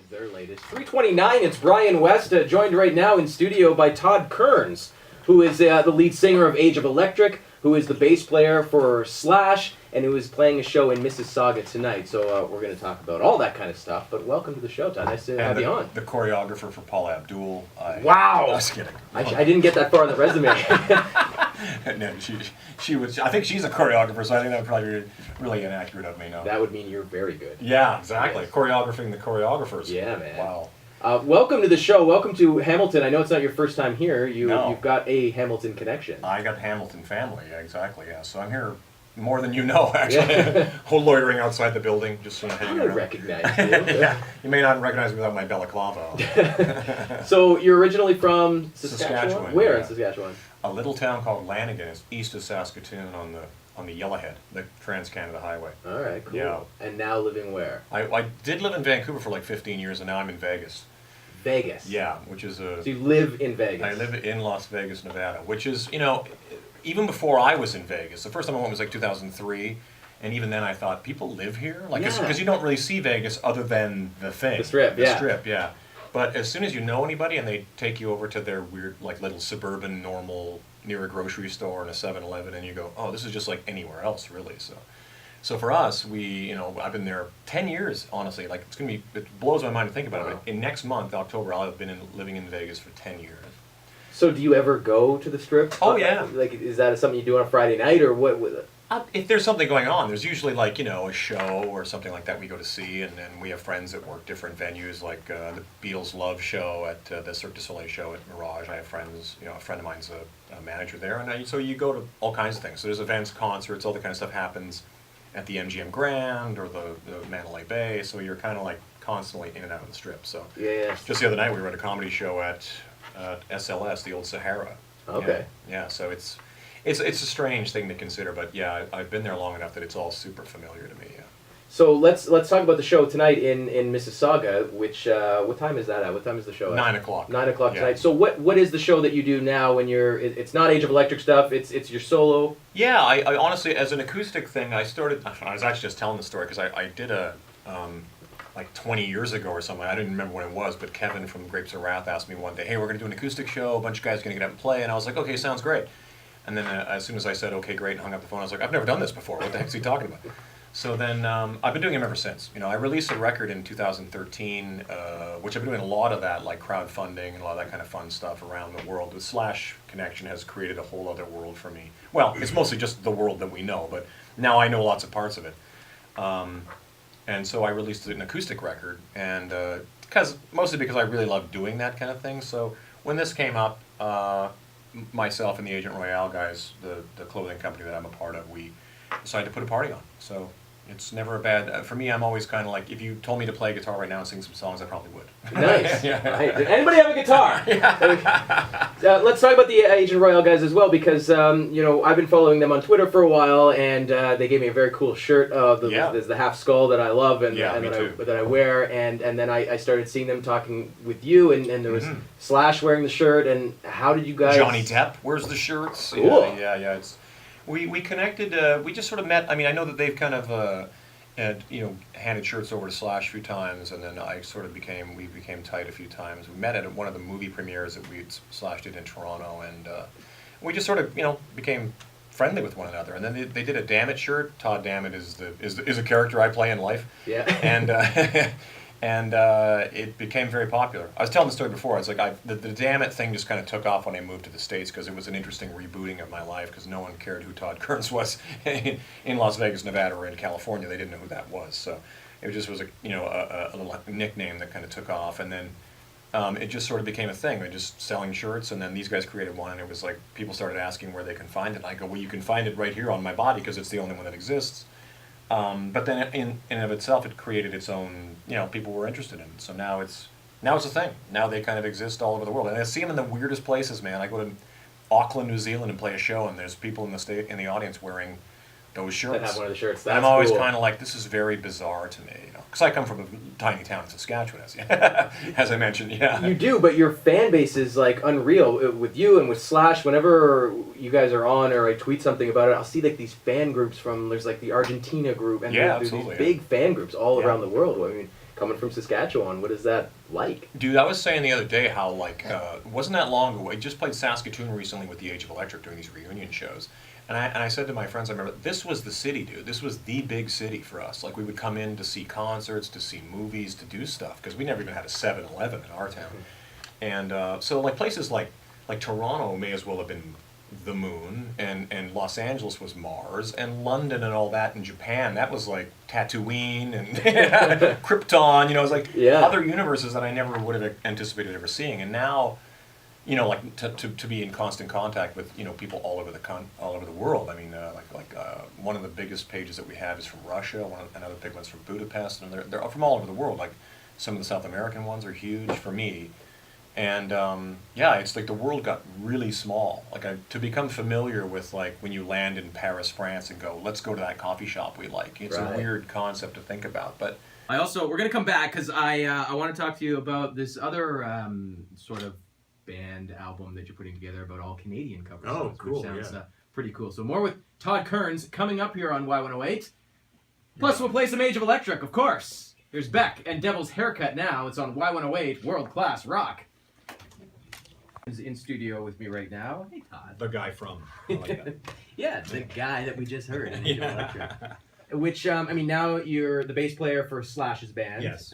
is their latest. 329, it's Brian West, joined right now in studio by Todd Kerns, who is the lead singer of Age of Electric, who is the bass player for Slash, and who is playing a show in Mississauga tonight. So we're going to talk about all that kind of stuff, but welcome to the show, Todd. Nice to have you on. The choreographer for Paula Abdul. Wow! I was kidding. I didn't get that far on the resume. No, she was. I think she's a choreographer, so I think that would probably be really inaccurate of me. No. That would mean you're very good. Yeah, exactly. Yes. Choreographing the choreographers. Yeah, man. Wow. Welcome to the show. Welcome to Hamilton. I know it's not your first time here. No. You've got a Hamilton connection. I got Hamilton family. Yeah, exactly. Yeah. So I'm here more than you know, actually. Yeah. Whole loitering outside the building, just I hanging don't around. recognize you. Yeah. You may not recognize me without my balaclava. So you're originally from Saskatchewan? Saskatchewan, Where yeah. in Saskatchewan? A little town called Lanigan is east of Saskatoon on the Yellowhead, the Trans-Canada Highway. All right, cool. Yeah. And now living where? I did live in Vancouver for like 15 years, and now I'm in Vegas. Vegas. Yeah, which is a... So you live in Vegas. I live in Las Vegas, Nevada, which is, even before I was in Vegas, the first time I went was like 2003, and even then I thought, people live here? Like, Yeah. because you don't really see Vegas other than the thing. The Strip, yeah. The Strip, yeah. But as soon as you know anybody and they take you over to their weird, like, little suburban, normal, near a grocery store and a 7-Eleven, and you go, oh, this is just like anywhere else, really, So for us, I've been there 10 years, honestly. Like, it blows my mind to think about it. Wow. But in next month, October, I'll have been living in Vegas for 10 years. So do you ever go to the Strip? Oh, yeah. Like, is that something you do on a Friday night, or what? If there's something going on, there's usually like, a show or something like that we go to see, and then we have friends that work different venues, like the Beatles Love show at the Cirque du Soleil show at Mirage. I have friends, a friend of mine's a manager there, and so you go to all kinds of things. So there's events, concerts, all that kind of stuff happens at the MGM Grand or the Mandalay Bay, so you're kind of like constantly in and out of the Strip. So Yeah. just the other night we were at a comedy show at SLS, the old Sahara. Okay. Yeah, so it's a strange thing to consider, but yeah, I've been there long enough that it's all super familiar to me. Yeah. So let's talk about the show tonight in Mississauga. Which what time is that at? What time is the show at? 9 o'clock. 9 o'clock Yeah. tonight. So what is the show that you do now when you're? It's not Age of Electric stuff. It's your solo. Yeah, I honestly, as an acoustic thing, I was actually just telling the story because I did like 20 years ago or something. I didn't remember when it was, but Kevin from Grapes of Wrath asked me one day, hey, we're going to do an acoustic show. A bunch of guys are going to get up and play. And I was like, okay, sounds great. And then as soon as I said, okay, great, and hung up the phone, I was like, I've never done this before. What the heck is he talking about? So then I've been doing them ever since. I released a record in 2013, which I've been doing a lot of that, like crowdfunding and a lot of that kind of fun stuff around the world. The Slash connection has created a whole other world for me. Well, it's mostly just the world that we know, but now I know lots of parts of it. And so I released an acoustic record, and mostly because I really love doing that kind of thing. So when this came up, myself and the Agent Royale guys, the clothing company that I'm a part of, we decided to put a party on. So it's never a bad, for me, I'm always kind of like, if you told me to play guitar right now and sing some songs, I probably would. Nice. Yeah. Hey, did anybody have a guitar? Let's talk about the Agent Royale guys as well, because I've been following them on Twitter for a while, and they gave me a very cool shirt. There's the half skull that I love and that I wear, and then I started seeing them talking with you, and there was Slash wearing the shirt. And how did you guys? Johnny Depp wears the shirts. Cool. Yeah. We connected. We just sort of met. I mean, I know that they've kind of handed shirts over to Slash a few times, and then we became tight a few times. We met at one of the movie premieres that Slash did in Toronto, and we just sort of became friendly with one another. And then they did a Damn It shirt. Todd Damn It is a character I play in life. Yeah. And it became very popular. I was telling the story before. It's like the Damn It thing just kind of took off when I moved to the States because it was an interesting rebooting of my life because no one cared who Todd Kerns was in Las Vegas, Nevada, or in California. They didn't know who that was. So it just was a little nickname that kind of took off, and then it just sort of became a thing. They're just selling shirts, and then these guys created one, and it was like people started asking where they can find it. And I go, well, you can find it right here on my body because it's the only one that exists. But then in and of itself, it created its own, people were interested in it. So now it's a thing. Now they kind of exist all over the world. And I see them in the weirdest places, man. I go to Auckland, New Zealand and play a show, and there's people in the audience wearing those shirts. That have one of the shirts. That's and I'm always cool. kind of like, this is very bizarre to me, because I come from a tiny town in Saskatchewan, as I mentioned. Yeah. You do, but your fan base is like unreal with you and with Slash. Whenever you guys are on or I tweet something about it, I'll see like these fan groups there's like the Argentina group, and there's these big fan groups all around the world. I mean, coming from Saskatchewan. What is that like? Dude, I was saying the other day how, like, wasn't that long ago, I just played Saskatoon recently with the Age of Electric doing these reunion shows. And I said to my friends, I remember, this was the city, dude. This was the big city for us. Like, we would come in to see concerts, to see movies, to do stuff, because we never even had a 7-Eleven in our town. And so, like, places like Toronto may as well have been the moon, and Los Angeles was Mars, and London and all that, and Japan, that was like Tatooine and Krypton, you know, it was like other universes that I never would have anticipated ever seeing. And now, you know, like to be in constant contact with, you know, people all over the world. I mean, one of the biggest pages that we have is from Russia. Another big one's from Budapest, and they're from all over the world. Like some of the South American ones are huge for me. And yeah, it's like the world got really small. Like to become familiar with, like, when you land in Paris, France, and go, let's go to that coffee shop we like. It's a weird concept to think about, but. We're gonna come back because I want to talk to you about this other sort of band album that you're putting together about all Canadian covers. Oh, cool! Which sounds pretty cool. So more with Todd Kerns coming up here on Y108. Plus, we'll play some Age of Electric, of course. Here's Beck and Devil's Haircut now. It's on Y108 World Class Rock. Is in studio with me right now. Hey, Todd. The guy from. Yeah, the guy that we just heard in Age of Electric. Which, I mean, now you're the bass player for Slash's band. Yes.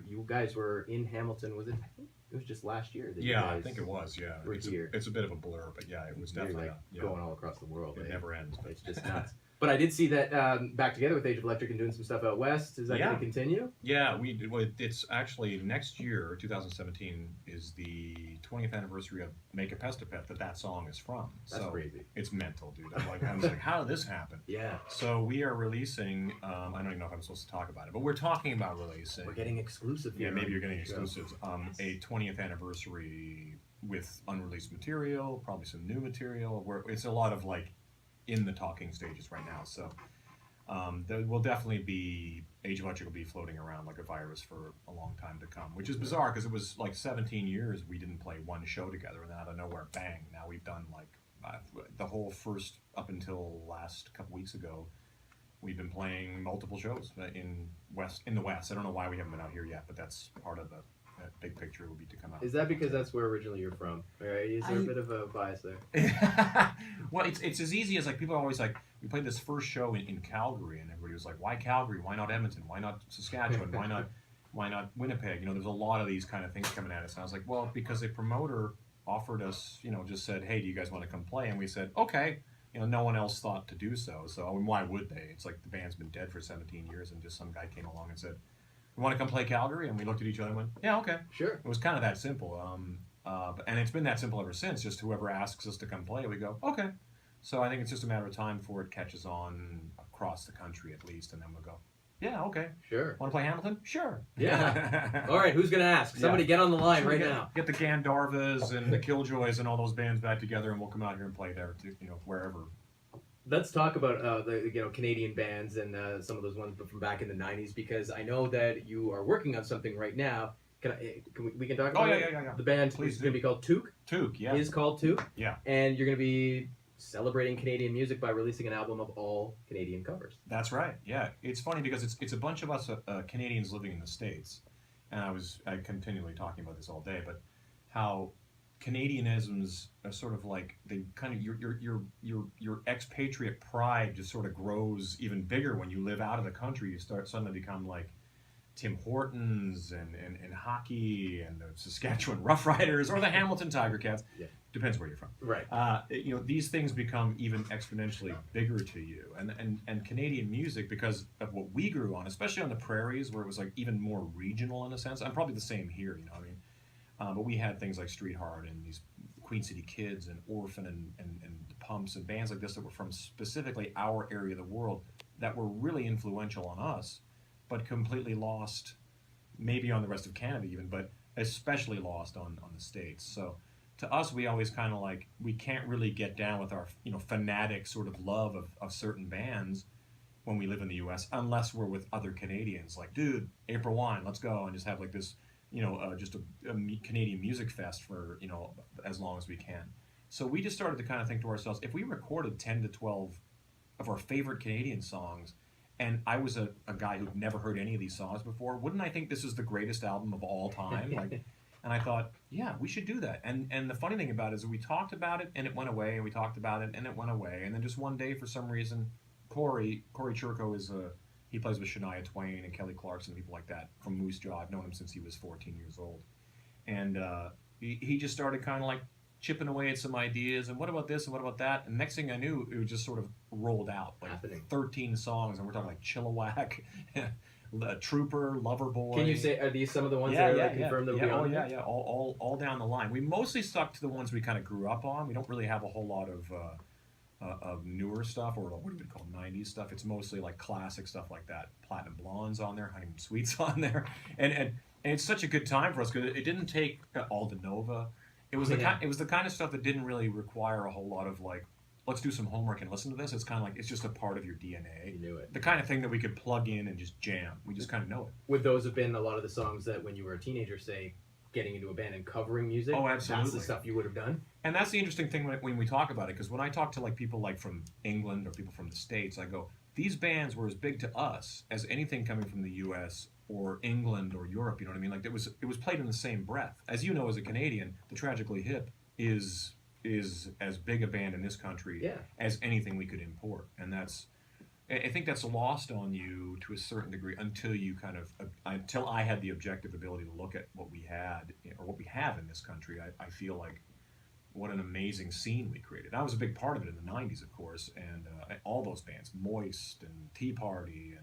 You guys were in Hamilton, was it? I think it was just last year. That Yeah, I think it was, yeah. Here. It's a bit of a blur, but yeah, it was definitely going all across the world. It never ends. It's just nuts. But I did see that back together with Age of Electric and doing some stuff out west. Is that going to continue? Yeah, it's actually next year, 2017, is the 20th anniversary of Make a Pestapet that song is from. That's crazy. It's mental, dude. I was like, how did this happen? Yeah. So we are releasing, I don't even know if I'm supposed to talk about it, but we're talking about releasing. We're getting exclusive here. Yeah, maybe you're getting exclusives. A 20th anniversary with unreleased material, probably some new material. It's a lot of, like, in the talking stages right now, so there will definitely be, Age of Electric will be floating around like a virus for a long time to come, which is bizarre because it was like 17 years we didn't play one show together, and then out of nowhere, bang, now we've done like the whole first, up until last couple weeks ago, we've been playing multiple shows in the West. I don't know why we haven't been out here yet, but that's part of the big picture will be to come out. Is that because that's where originally you're from? Right? Is there a bit of a bias there? Well, it's as easy as, like, people are always like, we played this first show in Calgary, and everybody was like, why Calgary? Why not Edmonton? Why not Saskatchewan? Why not Winnipeg? You know, there's a lot of these kind of things coming at us. And I was like, well, because a promoter offered us, you know, just said, hey, do you guys want to come play? And we said, okay. You know, no one else thought to do so. So why would they? It's like the band's been dead for 17 years, and just some guy came along and said, you want to come play Calgary? And we looked at each other and went, yeah, okay. Sure. It was kind of that simple. And it's been that simple ever since. Just whoever asks us to come play, we go, okay. So I think it's just a matter of time before it catches on across the country at least, and then we'll go, yeah, okay. Sure. Want to play Hamilton? Sure. Yeah. All right, who's going to ask? Somebody get on the line right now. Get the Gandharvas and the Killjoys and all those bands back together, and we'll come out here and play there, too, you know, wherever. Let's talk about the Canadian bands and some of those ones from back in the 90s, because I know that you are working on something right now. We can talk about it? Yeah. The band is going to be called Took. Took, yeah. Is called Took. Yeah. And you're going to be celebrating Canadian music by releasing an album of all Canadian covers. That's right, yeah. It's funny because it's a bunch of us Canadians living in the States, and I continually talking about this all day, but how Canadianisms are sort of like, they kind of, your expatriate pride just sort of grows even bigger when you live out of the country. You start suddenly become like Tim Hortons and hockey and the Saskatchewan Roughriders or the Hamilton Tiger Cats. Yeah. Depends where you're from. Right. You know, these things become even exponentially bigger to you. And Canadian music, because of what we grew on, especially on the prairies where it was like even more regional in a sense. I'm probably the same here, you know what I mean? But we had things like Street Hard and these Queen City Kids and Orphan and Pumps and bands like this that were from specifically our area of the world that were really influential on us, but completely lost, maybe on the rest of Canada even, but especially lost on the States. So to us, we always kind of like, we can't really get down with our, you know, fanatic sort of love of certain bands when we live in the U.S. unless we're with other Canadians. Like, dude, April Wine, let's go and just have like this, you know, just a Canadian music fest for, you know, as long as we can. So we just started to kind of think to ourselves, if we recorded 10 to 12 of our favorite Canadian songs and I was a guy who'd never heard any of these songs before, wouldn't I think this is the greatest album of all time? Like, and I thought, yeah, we should do that. And the funny thing about it is we talked about it and it went away, and we talked about it and it went away, and then just one day for some reason, Corey Churko he plays with Shania Twain and Kelly Clarkson and people like that from Moose Jaw. I've known him since he was 14 years old, and he just started kind of like chipping away at some ideas, and what about this and what about that, and next thing I knew, it was just sort of rolled out, like 13 songs, and we're talking like Chilliwack, Trooper, Loverboy. Can you say, are these some of the ones that are confirmed that will be on? Yeah, all down the line. We mostly stuck to the ones we kind of grew up on. We don't really have a whole lot of newer stuff, or what do we call 90s stuff. It's mostly like classic stuff like that. Platinum Blonde's on there, Honeymoon Suite's on there, and it's such a good time for us because it didn't take Alda Nova. It was the kind of stuff that didn't really require a whole lot of like, let's do some homework and listen to this. It's kind of like, it's just a part of your DNA. You knew it. The kind of thing that we could plug in and just jam. We just kind of know it. Would those have been a lot of the songs that when you were a teenager, say, getting into a band and covering music? Oh, absolutely. That's the stuff you would have done? And that's the interesting thing when we talk about it, because when I talk to like people like from England or people from the States, I go, these bands were as big to us as anything coming from the U.S. or England or Europe, you know what I mean? Like it was played in the same breath. As you know, as a Canadian, the Tragically Hip is as big a band in this country as anything we could import, and I think that's lost on you to a certain degree until I had the objective ability to look at what we had or what we have in this country. I feel like what an amazing scene we created. I was a big part of it in the 90s, of course, and all those bands, Moist and Tea Party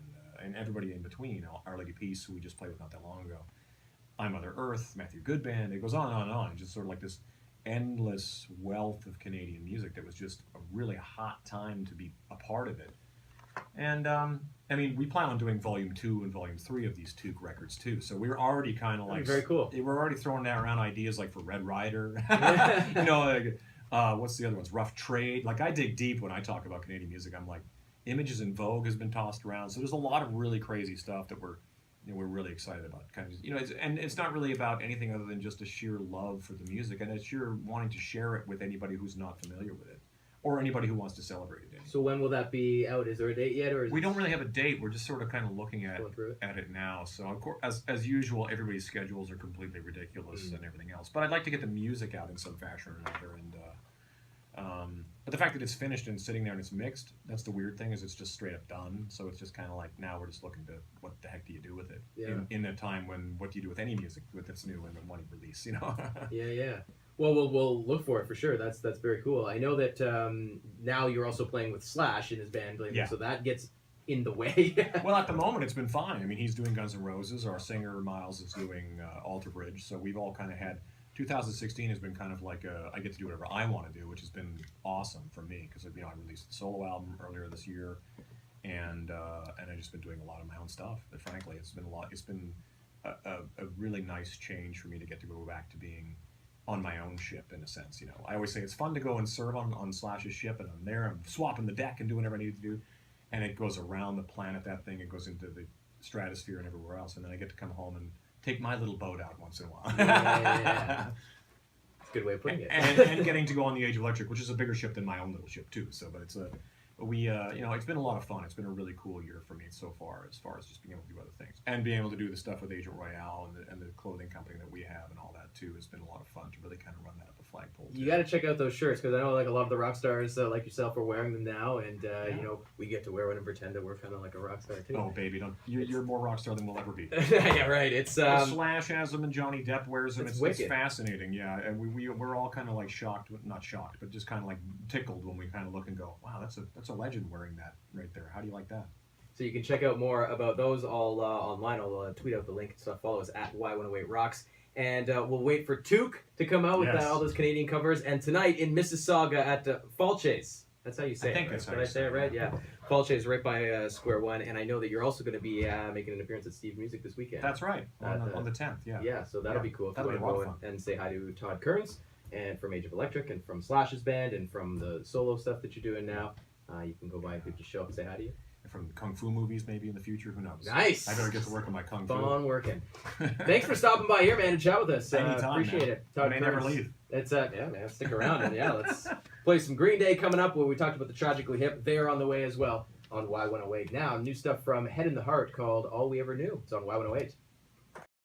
and everybody in between, Our Lady Peace, who we just played with not that long ago, I Mother Earth, Matthew Good Band, it goes on and on and on, just sort of like this endless wealth of Canadian music that was just a really hot time to be a part of it. And I mean, we plan on doing Volume 2 and Volume 3 of these two records too. So we're already kind of like very cool. We're already throwing around ideas like for Red Rider, like what's the other ones? Rough Trade. Like I dig deep when I talk about Canadian music. I'm like, Images in Vogue has been tossed around. So there's a lot of really crazy stuff that we're really excited about. Kind of, it's not really about anything other than just a sheer love for the music and a sheer wanting to share it with anybody who's not familiar with it, or anybody who wants to celebrate it. So when will that be out? Is there a date yet, or we don't really have a date? We're just sort of kind of looking at it now. So of course, as usual, everybody's schedules are completely ridiculous and everything else. But I'd like to get the music out in some fashion or another. And but the fact that it's finished and sitting there and it's mixed, that's the weird thing, is it's just straight up done. So it's just kind of like, now we're just looking to what the heck do you do with it in a time when what do you do with any music that's new and when you release, Yeah. Well, we'll look for it for sure. That's very cool. I know that now you're also playing with Slash in his band, so that gets in the way. Well, at the moment, it's been fine. I mean, he's doing Guns N' Roses. Our singer, Miles, is doing Alter Bridge. So we've all kind of had... 2016 has been kind of like I get to do whatever I want to do, which has been awesome for me because I released the solo album earlier this year, and I've just been doing a lot of my own stuff. But frankly, it's been a lot. It's been a really nice change for me to get to go back to being on my own ship in a sense. I always say it's fun to go and serve on Slash's ship, and I'm there, I'm swapping the deck and doing whatever I need to do, and it goes around the planet. That thing, it goes into the stratosphere and everywhere else, and then I get to come home and take my little boat out once in a while. Yeah. That's a good way of putting it. and getting to go on the Age of Electric, which is a bigger ship than my own little ship too. So, but it's it's been a lot of fun. It's been a really cool year for me so far, as just being able to do other things and being able to do the stuff with Agent Royale and the clothing company that we have and all that too. Has been a lot of fun to really kind of run that up a flagpole. You got to check out those shirts because I know like a lot of the rock stars like yourself are wearing them now, and we get to wear one and pretend that we're kind of like a rock star too. Oh baby, you're more rock star than we'll ever be. Yeah, right. It's Slash has them and Johnny Depp wears them. It's fascinating. Yeah, and we're all kind of like not shocked, but just kind of like tickled when we kind of look and go, wow, that's a legend wearing that right there. How do you like that? So you can check out more about those all online. I'll tweet out the link and stuff. Follow us at Y108 Rocks. And we'll wait for Took to come out with all those Canadian covers. And tonight in Mississauga at Falchase. That's how you say it. I think that's how you say it, right? Yeah. Falchase right by Square One. And I know that you're also going to be making an appearance at Steve Music this weekend. That's right. On the 10th, yeah. Yeah, so that'll be cool. If that'll you be want a to lot go and say hi to Todd Kerns, and from Age of Electric, and from Slash's band, and from the solo stuff that you're doing now. You can go by and just show up and say hi to you. From Kung Fu movies, maybe in the future, who knows? Nice! I better get to work on my Kung Fu. Fun working. Thanks for stopping by here, man, and chat with us. Anytime, appreciate it. Todd Kerns. Never leave. It's man, stick around and let's play some Green Day coming up. Where we talked about the Tragically Hip. They're on the way as well. on Y108. Now, new stuff from Head in the Heart called All We Ever Knew. It's on Y108.